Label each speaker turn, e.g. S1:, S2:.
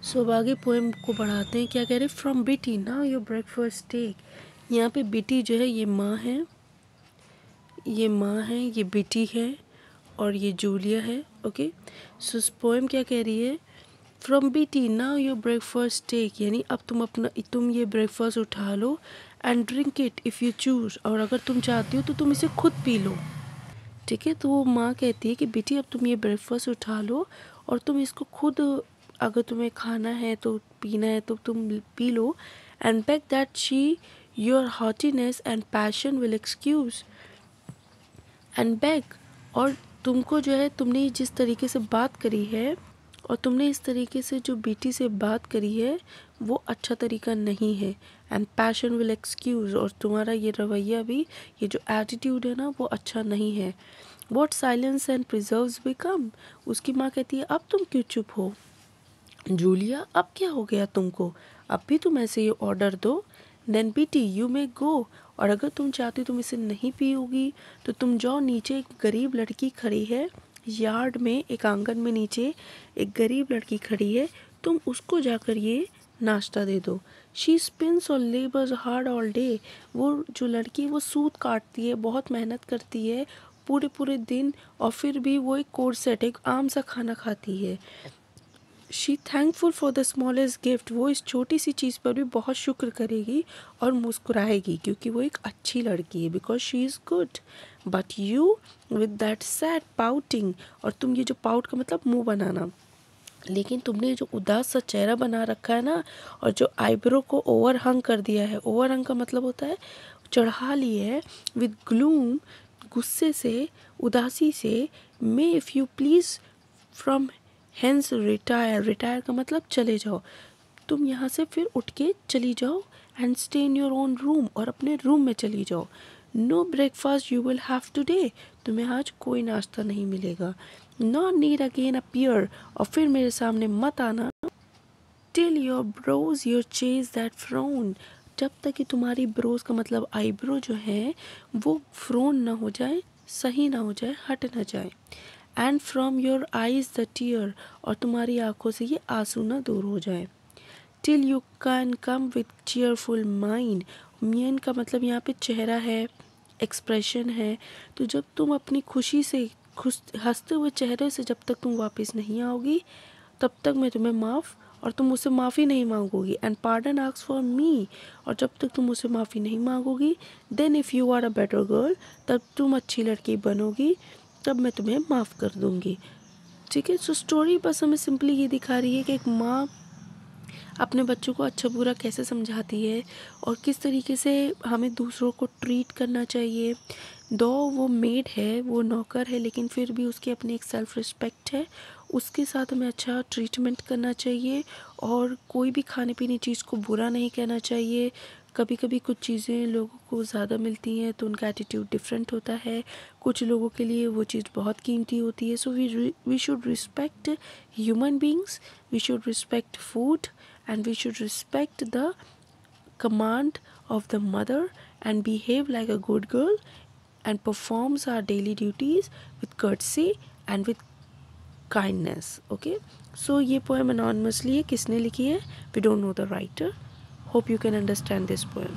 S1: सो अब आगे पोएम को बढ़ाते हैं। क्या कह रहे हैं? फ्रॉम बेटी नाउ योर ब्रेकफास्ट टेक। यहाँ पे बेटी जो है ये माँ है, ये बेटी है और ये जूलिया है। ओके, सो पोएम क्या कह रही है? फ्रॉम बेटी नाउ योर ब्रेकफास्ट टेक, यानी अब तुम ये ब्रेकफास्ट उठा लो and drink it if you choose, और अगर तुम चाहती हो तो तुम इसे खुद पी लो। ठीक है, तो वो माँ कहती है कि बेटी अब तुम ये ब्रेकफास्ट उठा लो और तुम इसको खुद, अगर तुम्हें खाना है तो पीना है तो तुम पी लो। And beg that she your haughtiness and passion will excuse. And beg, और तुमको जो है, तुमने जिस तरीके से बात करी है और तुमने इस तरीके से जो बेटी से बात करी है वो अच्छा तरीका नहीं है। एंड पैशन विल एक्सक्यूज़, और तुम्हारा ये रवैया भी, ये जो एटीट्यूड है ना वो अच्छा नहीं है। What silence and preserves become, उसकी माँ कहती है अब तुम क्यों चुप हो? जूलिया, अब क्या हो गया तुमको? अब भी तुम ऐसे ही ऑर्डर दो। देन बेटी यू मे गो, और अगर तुम चाहती तुम इसे नहीं पियोगी तो तुम जाओ, नीचे एक गरीब लड़की खड़ी है यार्ड में, एक आंगन में नीचे एक गरीब लड़की खड़ी है, तुम उसको जाकर ये नाश्ता दे दो। शी स्पिन्स और लेबर्स हार्ड ऑल डे, वो जो लड़की वो सूत काटती है, बहुत मेहनत करती है पूरे पूरे दिन, और फिर भी वो एक कोर्सेट, एक आम सा खाना खाती है। She thankful for the smallest gift, वो इस छोटी सी चीज़ पर भी बहुत शुक्र करेगी और मुस्कुराएगी क्योंकि वो एक अच्छी लड़की है, because she is good. But you with that sad pouting, और तुम ये जो पाउट का मतलब मुंह बनाना, लेकिन तुमने जो उदास सा चेहरा बना रखा है ना, और जो आईब्रो को ओवरहंग कर दिया है, ओवरहंग का मतलब होता है चढ़ा लिए है, विद ग्लूम, गुस्से से, उदासी से, may if you please from hence retire, retire का मतलब चले जाओ, तुम यहाँ से फिर उठ के चली जाओ। And stay in your own room, और अपने रूम में चली जाओ। No breakfast you will have today, तुम्हें आज कोई नाश्ता नहीं मिलेगा। नो नीड अगेन अपीयर, और फिर मेरे सामने मत आना। Till your brows your chase that frown, जब तक कि तुम्हारी ब्रोज का मतलब आईब्रो जो है वो फ्रोन ना हो जाए, सही ना हो जाए, हट ना जाए। And from your eyes the tear, और तुम्हारी आंखों से ये आंसू ना दूर हो जाए। Till you can come with cheerful mind, mind का मतलब यहाँ पे चेहरा है, एक्सप्रेशन है, तो जब तुम अपनी खुशी से, खुश हंसते हुए चेहरे से जब तक तुम वापस नहीं आओगी तब तक मैं तुम्हें माफ़, और तुम मुझसे माफ़ी नहीं मांगोगी। And pardon ask for me, और जब तक तुम मुझसे माफ़ी नहीं मांगोगी, then if you are a better girl, तब तुम अच्छी लड़की बनोगी, तब मैं तुम्हें माफ़ कर दूँगी। ठीक है, सो स्टोरी बस हमें सिंपली ये दिखा रही है कि एक माँ अपने बच्चों को अच्छा बुरा कैसे समझाती है और किस तरीके से हमें दूसरों को ट्रीट करना चाहिए। दो वो मेड है, वो नौकर है, लेकिन फिर भी उसकी अपनी एक सेल्फ रिस्पेक्ट है, उसके साथ हमें अच्छा ट्रीटमेंट करना चाहिए और कोई भी खाने पीने चीज़ को बुरा नहीं कहना चाहिए। कभी कभी कुछ चीज़ें लोगों को ज़्यादा मिलती हैं तो उनका एटीट्यूड डिफरेंट होता है, कुछ लोगों के लिए वो चीज़ बहुत कीमती होती है। So we should respect human beings, we should respect food, and we should respect the command of the mother and behave like a good girl and performs our daily duties with courtesy and with kindness. Okay, so ये poem anonymously है, किसने लिखी है? We don't know the writer. Hope you can understand this poem.